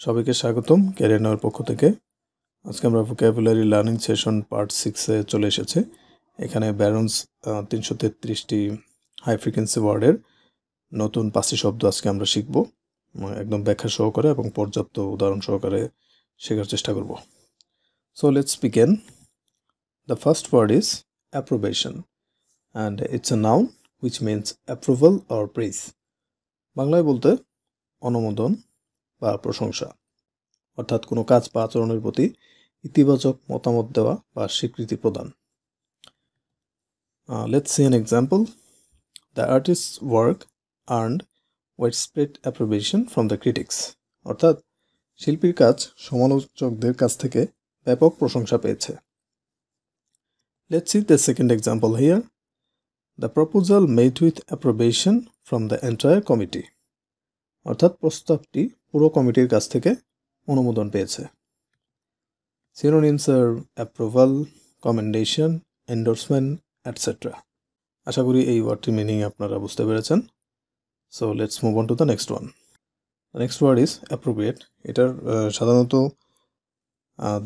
সবাইকে স্বাগতম ক্যারিয়ার নাওয়ের পক্ষ থেকে। আজকে আমরা ভোকাবুলারি লার্নিং সেশন পার্ট 6 এ চলে এসেছি। এখানে ব্যারন্স 333টি হাই ফ্রিকোয়েন্সি ওয়ার্ডের নতুন 5টি শব্দ আজকে আমরা শিখব। একদম ব্যাখ্যা সহকারে এবং পর্যাপ্ত উদাহরণ সহকারে শেখার চেষ্টা করব। So let's begin. The first word is approbation and it's a noun which means approval or praise. বাংলায় বলতে অনুমোদন বা প্রশংসা, অর্থাৎ কোনো কাজ বা আচরণের প্রতি ইতিবাচক মতামত দেওয়া বা স্বীকৃতি প্রদান। Let's see an example. The artist's work earned widespread approbation from the critics. অর্থাৎ শিল্পীর কাজ সমালোচকদের কাছ থেকে ব্যাপক প্রশংসা পেয়েছে। Let's see the second example here. The proposal met with approbation from the entire committee. অর্থাৎ প্রস্তাবটি পুরো কমিটির কাছ থেকে অনুমোদন পেয়েছে। Synonyms are approval, commendation, endorsement, etc. আশা করি এই ওয়ার্ডটির মিনিং আপনারা বুঝতে পেরেছেন। So let's move on to the next one. The next word is appropriate. এটার সাধারণত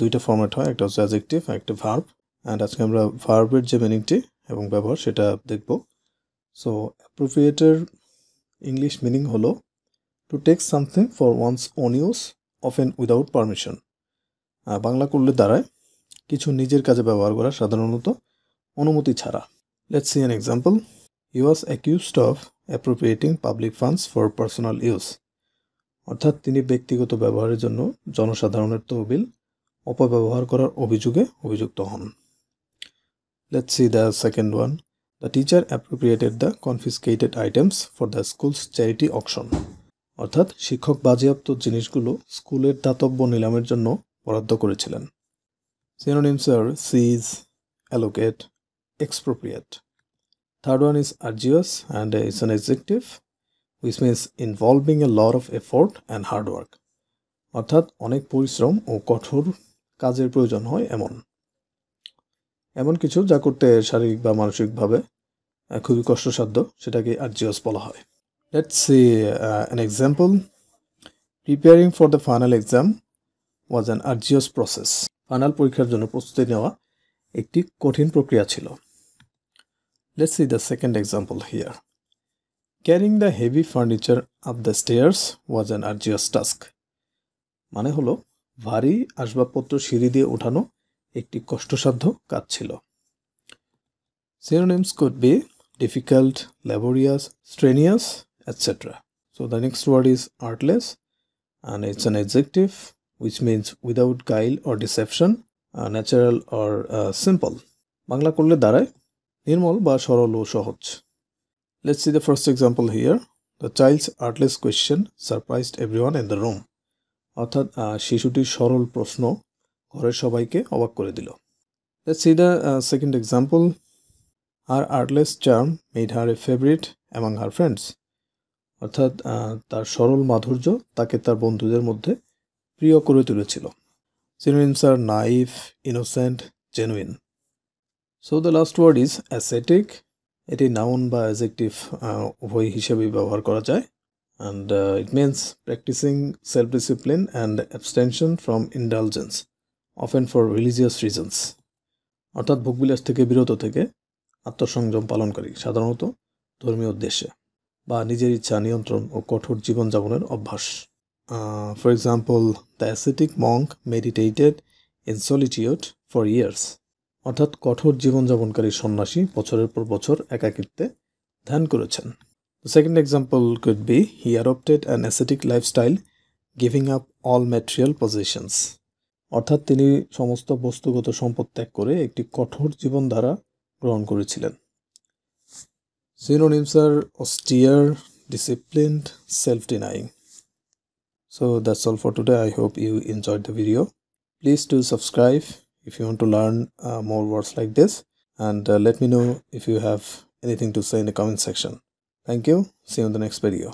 দুইটা ফরম্যাট হয়, একটা হচ্ছে অ্যাডজেক্টিভ আর একটা ভার্ব। অ্যান্ড আজকে আমরা ভার্বের যে মিনিংটি এবং ব্যবহার সেটা দেখব। So appropriateর ইংলিশ মিনিং হলো to take something for one's own use, often without permission. Bangla করলে দাঁড়ায় কিছু নিজের কাজে ব্যবহার করা, সাধারণত অনুমতি ছাড়া। Let's see an example. He was accused of appropriating public funds for personal use. অর্থাৎ তিনি ব্যক্তিগত ব্যবহারের জন্য জনসাধারণের তহবিল অপব্যবহার করার অভিযোগে অভিযুক্ত হন। Let's see the second one. The teacher appropriated the confiscated items for the school's charity auction. অর্থাৎ শিক্ষক বাজেয়াপ্ত জিনিসগুলো স্কুলের দাতব্য নিলামের জন্য বরাদ্দ করেছিলেন। Synonyms are seize, allocate, expropriate. Third one is arduous and it's an adjective which means involving a lot of effort and hard work. অর্থাৎ অনেক পরিশ্রম ও কঠোর কাজের প্রয়োজন হয় এমন কিছু যা করতে শারীরিক বা মানসিকভাবে খুবই কষ্টসাধ্য, সেটাকে arduous বলা হয়। Let's see an example. Preparing for the final exam was an arduous process. Final পরীক্ষার জন্য প্রস্তুতি নেওয়া একটি কঠিন প্রক্রিয়া ছিল। Let's see the second example here. Carrying the heavy furniture up the stairs was an arduous task. মানে হলো ভারী আসবাবপত্র সিঁড়ি দিয়ে ওঠানো একটি কষ্টসাধ্য কাজ ছিল। Synonyms could be difficult, laborious, strenuous, etc. So the next word is artless and it's an adjective which means without guile or deception, natural or simple. Bangla করলে দাঁড়ায় নির্মল বা সরল ও সহজ। Let's see the first example here. The child's artless question surprised everyone in the room. অর্থাৎ শিশুটির সরল প্রশ্ন ঘরের সবাইকে অবাক করে দিল। Let's see the second example. Her artless charm made her a favorite among her friends. অর্থাৎ তার সরল মাধুর্য তাকে তার বন্ধুদের মধ্যে প্রিয় করে তুলেছিল। Synonyms are naive, innocent, genuine. So the last word is ascetic. এটি নাউন বা অ্যাডজেক্টিভ উভয় হিসেবে ব্যবহার করা যায় and it means practicing self-discipline and abstention from indulgence, often for religious reasons. অর্থাৎ ভোগবিলাস থেকে বিরত থেকে আত্মসংযম পালনকারী, সাধারণত ধর্মীয় উদ্দেশ্যে, বা নিজের ইচ্ছা নিয়ন্ত্রণ ও কঠোর জীবনযাপনের অভ্যাস। For example, the ascetic monk meditated in solitude for years. অর্থাৎ কঠোর জীবনযাপনকারী সন্ন্যাসী বছরের পর বছর একাকিত্বে ধ্যান করেছেন। The second example could be he adopted an ascetic lifestyle, giving up all material possessions. অর্থাৎ তিনি সমস্ত বস্তুগত সম্পদ ত্যাগ করে একটি কঠোর জীবনধারা গ্রহণ করেছিলেন। Synonyms are austere, disciplined, self-denying. So that's all for today. I hope you enjoyed the video. Please do subscribe if you want to learn more words like this, and let me know if you have anything to say in the comment section. Thank you. See you in the next video.